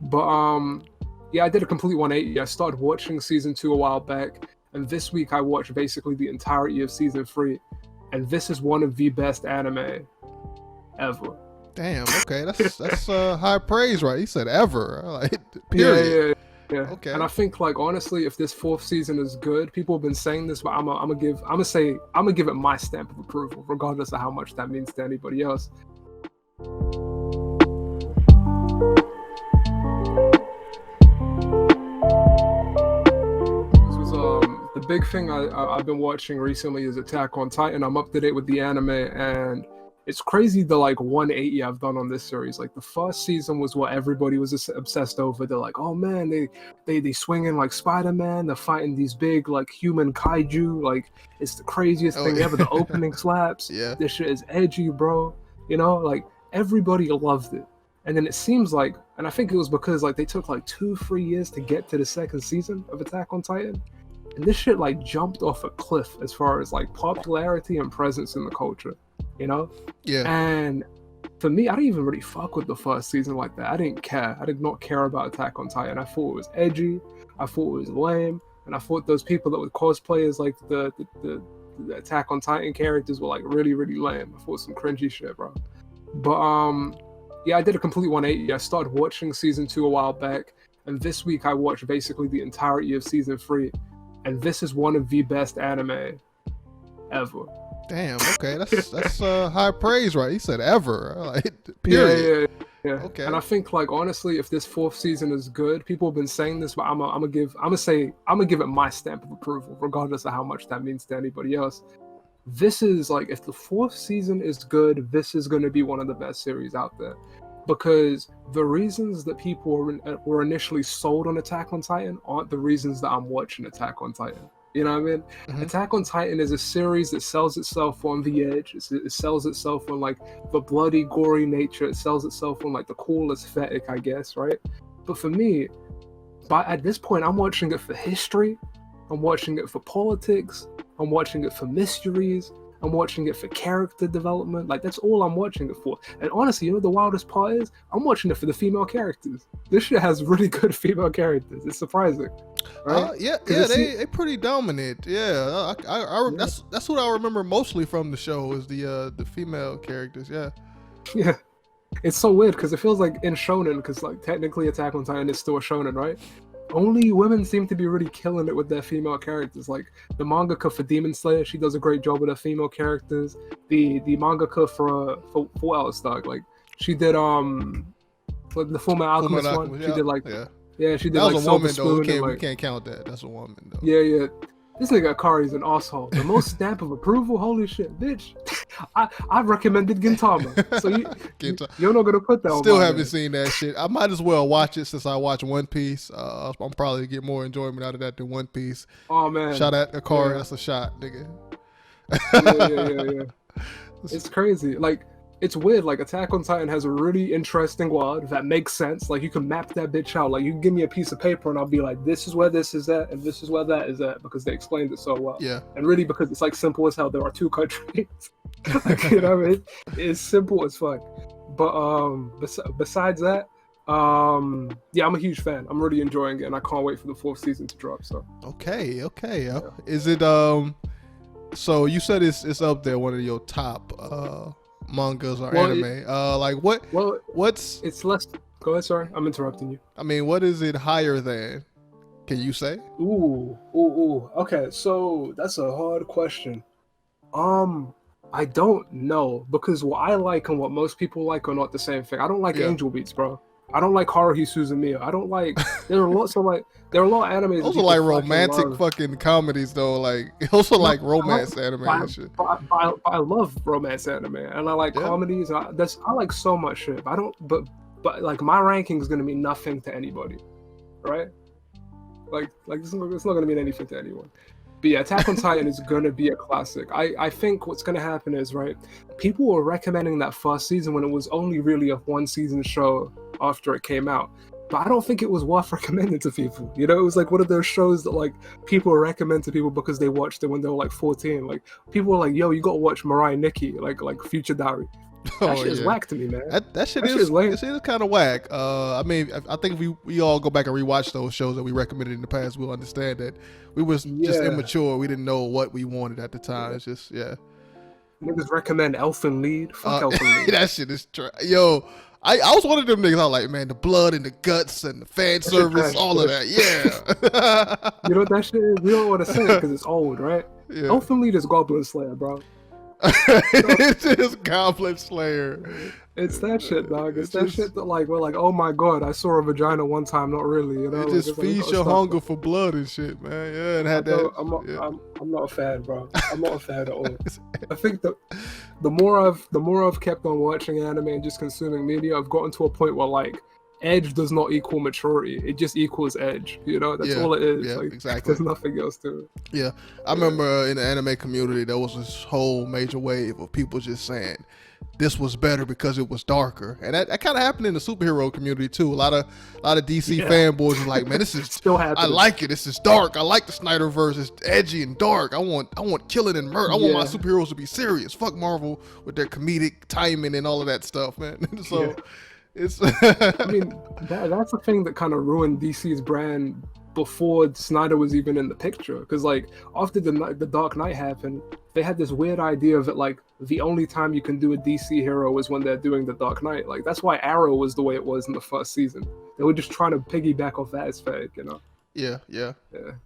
But yeah, I did a complete 180. I started watching season 2 a while back, and this week I watched basically the entirety of season 3, and this is one of the best anime ever. Damn. Okay, that's high praise, right? He said ever. Like, Yeah, period. yeah, yeah. And Okay. I think, like, honestly, if this fourth season is good, people have been saying this, but I'm gonna give it my stamp of approval, regardless of how much that means to anybody else. The big thing I've been watching recently is Attack on Titan. I'm up to date with the anime, and it's crazy the like 180 I've done on this series. Like the first season was what everybody was obsessed over. They're like, oh man, they swinging like Spider-Man. They're fighting these big like human kaiju. Like it's the craziest thing ever. The opening slaps. Yeah. This shit is edgy, bro. You know, like everybody loved it. And then it seems like, and I think it was because like they took like 2-3 years to get to the second season of Attack on Titan. And this shit like jumped off a cliff as far as like popularity and presence in the culture, you know? Yeah. And for me, I didn't even really fuck with the first season like that. I didn't care. I did not care about Attack on Titan. I thought it was edgy. I thought it was lame. And I thought those people that would cosplay as like the Attack on Titan characters were like really, really lame. I thought some cringy shit, bro. But yeah, I did a complete 180. I started watching season 2 a while back, and this week I watched basically the entirety of season 3. And this is one of the best anime ever. Damn. Okay, that's high praise, right? He said ever. Like, period. Yeah. Okay. And I think, like, honestly, if this fourth season is good, people have been saying this, but I'm gonna give it my stamp of approval, regardless of how much that means to anybody else. This is like, if the fourth season is good, this is going to be one of the best series out there, because the reasons that people were initially sold on Attack on Titan aren't the reasons that I'm watching Attack on Titan. You know what I mean? Mm-hmm. Attack on Titan is a series that sells itself on the edge. It sells itself on like the bloody, gory nature. It sells itself on like the cool aesthetic, I guess, right? But for me, at this point, I'm watching it for history. I'm watching it for politics. I'm watching it for mysteries. I'm watching it for character development. Like, that's all I'm watching it for. And honestly, you know the wildest part is? I'm watching it for the female characters. This shit has really good female characters. It's surprising. Right? They pretty dominant. Yeah, that's what I remember mostly from the show is the female characters. Yeah. Yeah. It's so weird because it feels like in shonen, because like technically Attack on Titan is still a shonen, right? Only women seem to be really killing it with their female characters. Like the mangaka for Demon Slayer, she does a great job with her female characters. The mangaka for Full Alice Dog, like she did like the Fullmetal Alchemist one. She did like she did that like was a woman though. We can't count that. That's a woman though. Yeah. This nigga Akari's an asshole. The most stamp of approval? Holy shit, bitch. I recommended Gintama. So you're not going to put that on. Still haven't seen that shit. I might as well watch it since I watch One Piece. I'm probably get more enjoyment out of that than One Piece. Oh, man. Shout out Akari. Yeah. That's a shot, nigga. Yeah. It's crazy. Like, it's weird. Like, Attack on Titan has a really interesting world that makes sense. Like, you can map that bitch out. Like, you can give me a piece of paper and I'll be like, this is where this is at and this is where that is at, because they explained it so well. Yeah. And really, because it's like simple as hell. There are 2 countries. Like, you know what I mean? It's simple as fuck. But besides that, yeah, I'm a huge fan. I'm really enjoying it, and I can't wait for the 4th season to drop. So okay. Yeah. Is it so you said it's up there, one of your top mangas or anime? Like what? Well, what's it's less. Go ahead. Sorry, I'm interrupting you. I mean, what is it higher than? Can you say? Ooh. Okay, so that's a hard question. I don't know, because what I like and what most people like are not the same thing. I don't like Angel Beats, bro. I don't like Haruhi Suzumiya. I don't like. There are a lot of animes. Those are like romantic fucking comedies, though. Like those are like romance anime and shit. I love romance anime, and I like comedies. I like so much shit. But like my ranking is gonna mean nothing to anybody, right? Like it's not gonna mean anything to anyone. But yeah, Attack on Titan is gonna be a classic. I think what's gonna happen is, right, people were recommending that first season when it was only really a 1-season show after it came out. But I don't think it was worth recommending to people. You know, it was like one of those shows that like people recommend to people because they watched it when they were like 14. Like people were like, "Yo, you gotta watch Mirai Nikki," like Future Diary. That shit is whack to me, man. That shit is kind of whack. I mean, I think if we all go back and rewatch those shows that we recommended in the past, we'll understand that we was just immature. We didn't know what we wanted at the time. It's just Niggas recommend Elfin Lead. Fuck Elfin Lead. That shit is yo. I was one of them niggas. I was like, man, the blood and the guts and the fan service, all of that. Yeah. You know what that shit is? We don't want to say it because it's old, right? Yeah. Elfin Lead is Goblin Slayer, bro. It's just Goblin Slayer. It's that shit, dog. It's that shit that we're like, oh my god, I saw a vagina one time, not really, you know. It just feeds your hunger for blood and shit, man. Yeah, and had that. I'm not a fan, bro. I'm not a fan at all. I think that the more I've kept on watching anime and just consuming media, I've gotten to a point where edge does not equal maturity. It just equals edge. You know, that's all it is. Yeah, exactly. There's nothing else to it. Yeah, I remember in the anime community there was this whole major wave of people just saying this was better because it was darker, and that kind of happened in the superhero community too. A lot of DC fanboys are like, man, this is still happening. I like it. This is dark. I like the Snyderverse. It's edgy and dark. I want killing and murder. I want my superheroes to be serious. Fuck Marvel with their comedic timing and all of that stuff, man. So. It's I mean, that's the thing that kind of ruined DC's brand before Snyder was even in the picture. Because after the Dark Knight happened, they had this weird idea of it the only time you can do a DC hero is when they're doing the Dark Knight. That's why Arrow was the way it was in the first season. They were just trying to piggyback off that aesthetic, you know? Yeah. And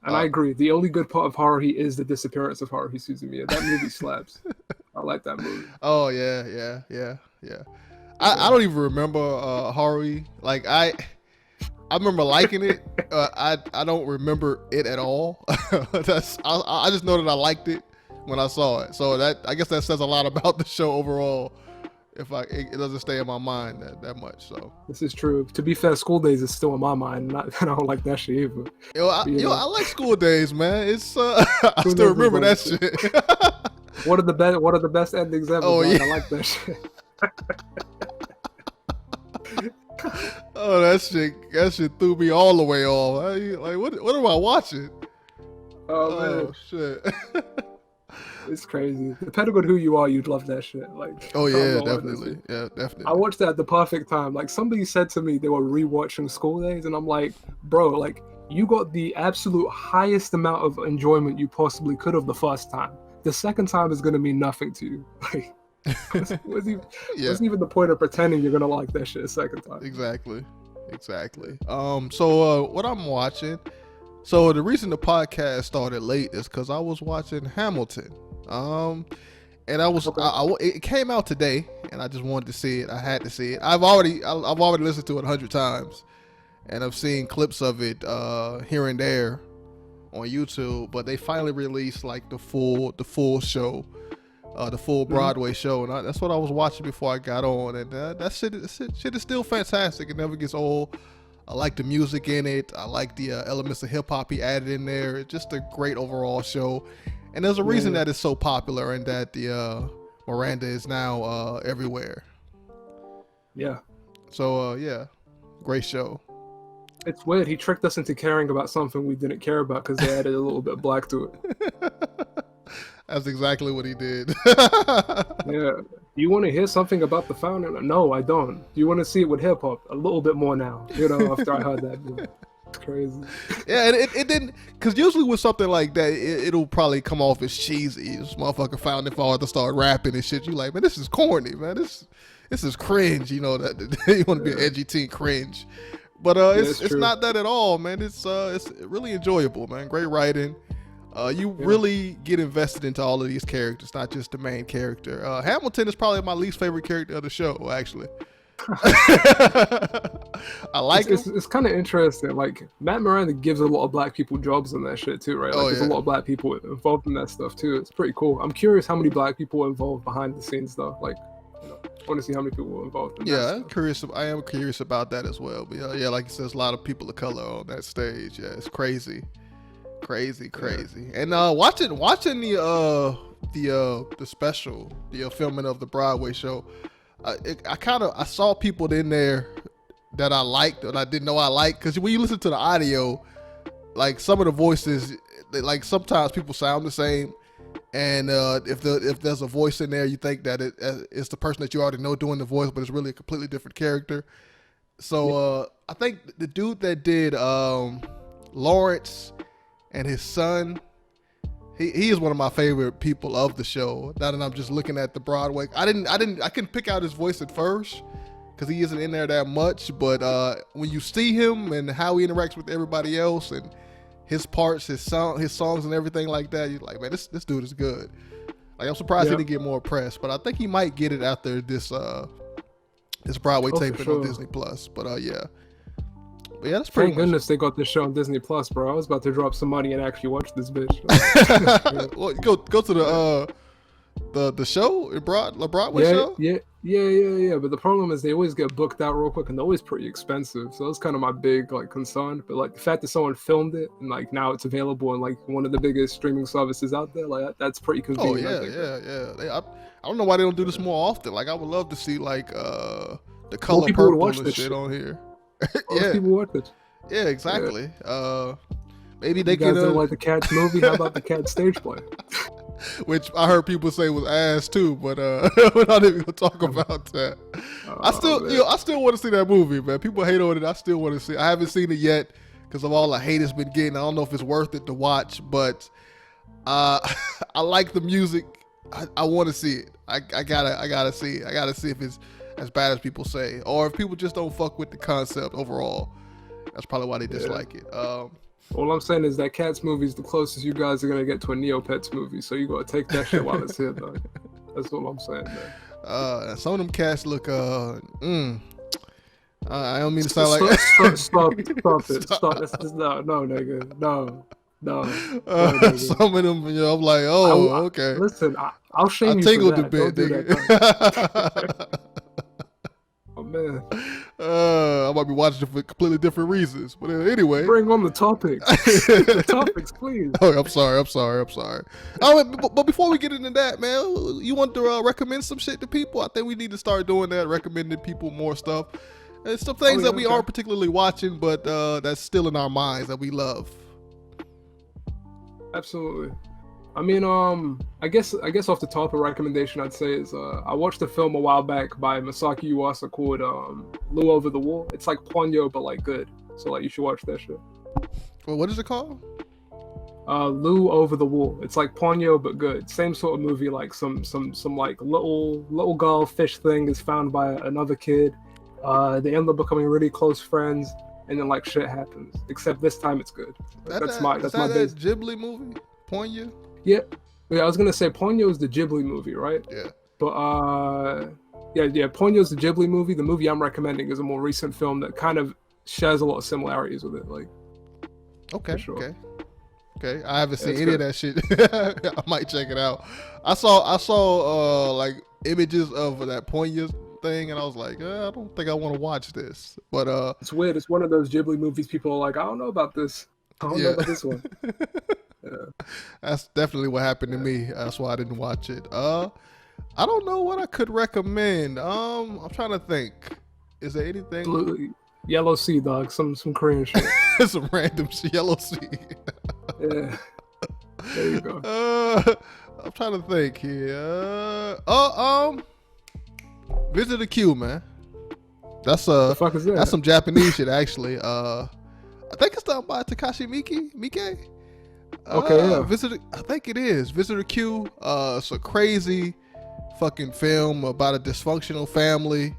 I agree. The only good part of Haruhi is the disappearance of Haruhi Suzumiya. That movie slaps. I like that movie. Oh yeah. I don't even remember Haruhi. I remember liking it. I don't remember it at all. I just know that I liked it when I saw it. So I guess that says a lot about the show overall. If it doesn't stay in my mind that much. So this is true. To be fair, School Days is still in my mind. I don't like that shit either. I like School Days, man. It's I still remember that shit. One of the best endings ever. Oh, yeah. I like that shit. Oh, that shit threw me all the way off. What am I watching? Oh man, shit. It's crazy. Depending on who you are, you'd love that shit. Oh yeah, definitely. Yeah, definitely. I watched that at the perfect time. Somebody said to me they were rewatching School Days, and I'm like, bro, you got the absolute highest amount of enjoyment you possibly could have the first time. The second time is gonna mean nothing to you. What's even the point of pretending you're gonna like that shit a second time? Exactly. So what I'm watching. So the reason the podcast started late is because I was watching Hamilton. And it came out today, and I just wanted to see it. I had to see it. I've already listened to it 100 times, and I've seen clips of it here and there on YouTube. But they finally released the full show. The full Broadway show, and that's what I was watching before I got on, and that shit is still fantastic. It never gets old. I like the music in it. I like the elements of hip hop he added in there. It's just a great overall show, and there's a reason that it's so popular, and that the Miranda is now everywhere. Yeah. So great show. It's weird. He tricked us into caring about something we didn't care about because they added a little bit black to it. That's exactly what he did. Yeah. Do you want to hear something about the founder? No, I don't. Do you want to see it with hip hop? A little bit more now. After I heard that. It's crazy. Yeah, and it didn't, because usually with something like that, it'll probably come off as cheesy. This motherfucker founding father start rapping and shit. You like, man, this is corny, man. This is cringe. That you want to be an edgy teen, cringe. But it's not that at all, man. It's really enjoyable, man. Great writing. You really get invested into all of these characters, not just the main character. Hamilton is probably my least favorite character of the show, actually. I like it. It's kind of interesting. Matt Miranda gives a lot of black people jobs in that shit too, right? There's a lot of black people involved in that stuff too. It's pretty cool. I'm curious how many black people are involved behind the scenes though. I want to see how many people are involved in that stuff. I am curious about that as well. But like you said, there's a lot of people of color on that stage. Yeah, it's crazy. Crazy. And watching the special, the filming of the Broadway show, I saw people in there that I liked and I didn't know I liked, because when you listen to the audio, some of the voices, sometimes people sound the same, And if there's a voice in there, you think that it's the person that you already know doing the voice, but it's really a completely different character. So I think the dude that did Lawrence and his son, he is one of my favorite people of the show. Now that I'm just looking at the Broadway, I couldn't pick out his voice at first because he isn't in there that much. But when you see him and how he interacts with everybody else and his parts, his songs and everything like that, you're like, man, this dude is good. Like, I'm surprised he didn't get more press, but I think he might get it after this Broadway taping on Disney Plus. But yeah, that's pretty. Thank goodness they got this show on Disney Plus, bro. I was about to drop some money and actually watch this bitch. Well, go to the show, the Broadway show. Yeah. But the problem is they always get booked out real quick, and they're always pretty expensive. So that's kind of my big concern. But like the fact that someone filmed it and like now it's available on like one of the biggest streaming services out there, like that's pretty convenient. Yeah. I don't know why they don't do this more often. Like, I would love to see like the color people purple watch and this shit on here. Most people watch it. Yeah, exactly. Maybe they you guys could don't like the Cats movie. How about the Cats stage play? Which I heard people say was ass too, but we're not even gonna talk about that. I still want to see that movie, man. People hate on it. I still want to see. I haven't seen it yet because of all the hate it's been getting. I don't know if it's worth it to watch, but I like the music. I want to see it. I gotta see it. I gotta see if it's as bad as people say, or if people just don't fuck with the concept overall. That's probably why they dislike it. All I'm saying is that Cats movie is the closest you guys are gonna get to a Neopets movie, so you gotta take that shit while it's here, though. That's what I'm saying, man. Some of them cats look. I don't mean to sound like. Stop it. Stop. No, nigga. No. Nigga. Some of them, I'm like, okay. Listen, I'll shame you tingled for that. a bit, Don't nigga. Oh man. I might be watching it for completely different reasons, but anyway. Bring on the topics. The topics, please. Oh, I'm sorry. But before we get into that, man, you want to recommend some shit to people? I think we need to start doing that, recommending people more stuff. And some things that we aren't particularly watching, but that's still in our minds that we love. Absolutely. I mean, I guess off the top, a recommendation I'd say is I watched a film a while back by Masaki Yuasa called Lou Over the Wall. It's like Ponyo, but like good. So like you should watch that shit. Well, what is it called? Lou Over the Wall. It's like Ponyo, but good. Same sort of movie. Like some like little girl fish thing is found by another kid. They end up becoming really close friends, and then like shit happens. Except this time it's good. That's my base. That Ghibli movie, Ponyo. Yeah, I was gonna say Ponyo is the Ghibli movie, right? Yeah. But Ponyo's the Ghibli movie. The movie I'm recommending is a more recent film that kind of shares a lot of similarities with it. Like, okay. I haven't seen any of that shit. I might check it out. I saw like images of that Ponyo thing, and I was like, I don't think I want to watch this. But it's weird. It's one of those Ghibli movies people are like, I don't know about this. I don't know about this one. Yeah. That's definitely what happened to me. That's why I didn't watch it. I don't know what I could recommend. I'm trying to think. Is there anything? Yellow Sea, dog. Some Korean shit. Some random Yellow Sea. Yeah. There you go. I'm trying to think here. Visitor Q, man. That's the fuck is that? That's some Japanese shit, actually. I think it's done by Takashi Miike. Okay, yeah. I think it is Visitor Q. It's a crazy fucking film about a dysfunctional family.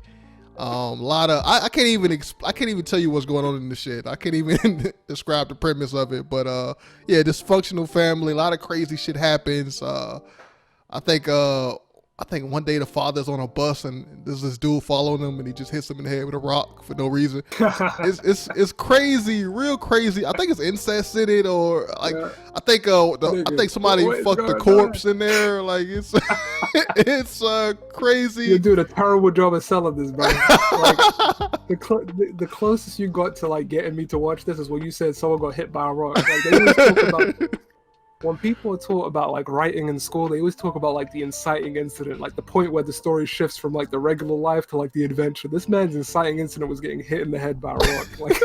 Lot of I can't even tell you what's going on in the shit. I can't even describe the premise of it. But dysfunctional family. A lot of crazy shit happens. I think one day the father's on a bus and there's this dude following him and he just hits him in the head with a rock for no reason. It's crazy, real crazy. I think it's incest in it, or like I think somebody fucked the corpse in there. Like it's crazy. You're doing a terrible job of selling this, bro. Like the closest you got to like getting me to watch this is when you said someone got hit by a rock. Like they when people talk about like writing in school, they always talk about like the inciting incident, like the point where the story shifts from like the regular life to like the adventure. This man's inciting incident was getting hit in the head by a rock. Like,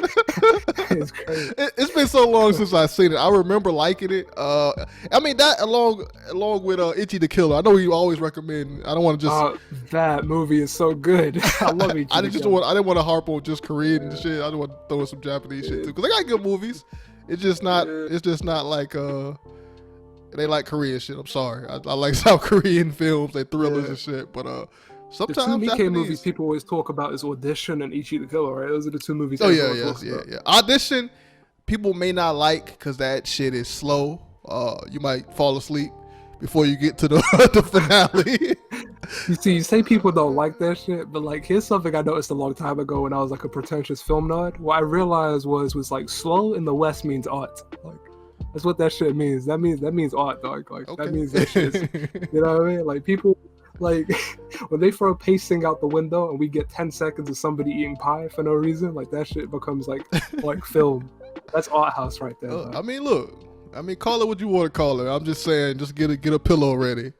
it's crazy. It's been so long since I've seen it. I remember liking it. I mean that along with Itchy the Killer. I know you always recommend. I don't want to just. That movie is so good. I love Itchy. I didn't want to harp on just Korean and shit. I just want to throw in some Japanese shit too, because they got good movies. It's just not. It's just not like they like Korean shit. I'm sorry. I like South Korean films, they thrillers and shit. But sometimes the two Nikkei Japanese movies people always talk about is Audition and Ichi the Killer, right? Those are the two movies. Oh yeah. Audition, people may not like because that shit is slow. You might fall asleep before you get to the the finale. You say people don't like that shit, but like here's something I noticed a long time ago when I was like a pretentious film nerd. What I realized was like slow in the West means art. Like that's what that shit means. That means art, dog. Like Okay. that means that shit. You know what I mean? Like people like when they throw pacing out the window and we get 10 seconds of somebody eating pie for no reason, like that shit becomes like film. That's art house right there. I mean, look. I mean, call it what you want to call it. I'm just saying, just get a pillow ready.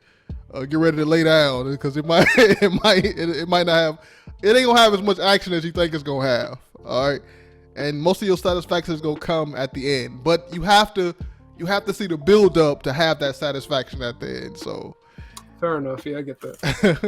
Get ready to lay down because it might not have. It ain't gonna have as much action as you think it's gonna have. All right, and most of your satisfaction is gonna come at the end. But you have to see the build up to have that satisfaction at the end. So fair enough. Yeah, I get that.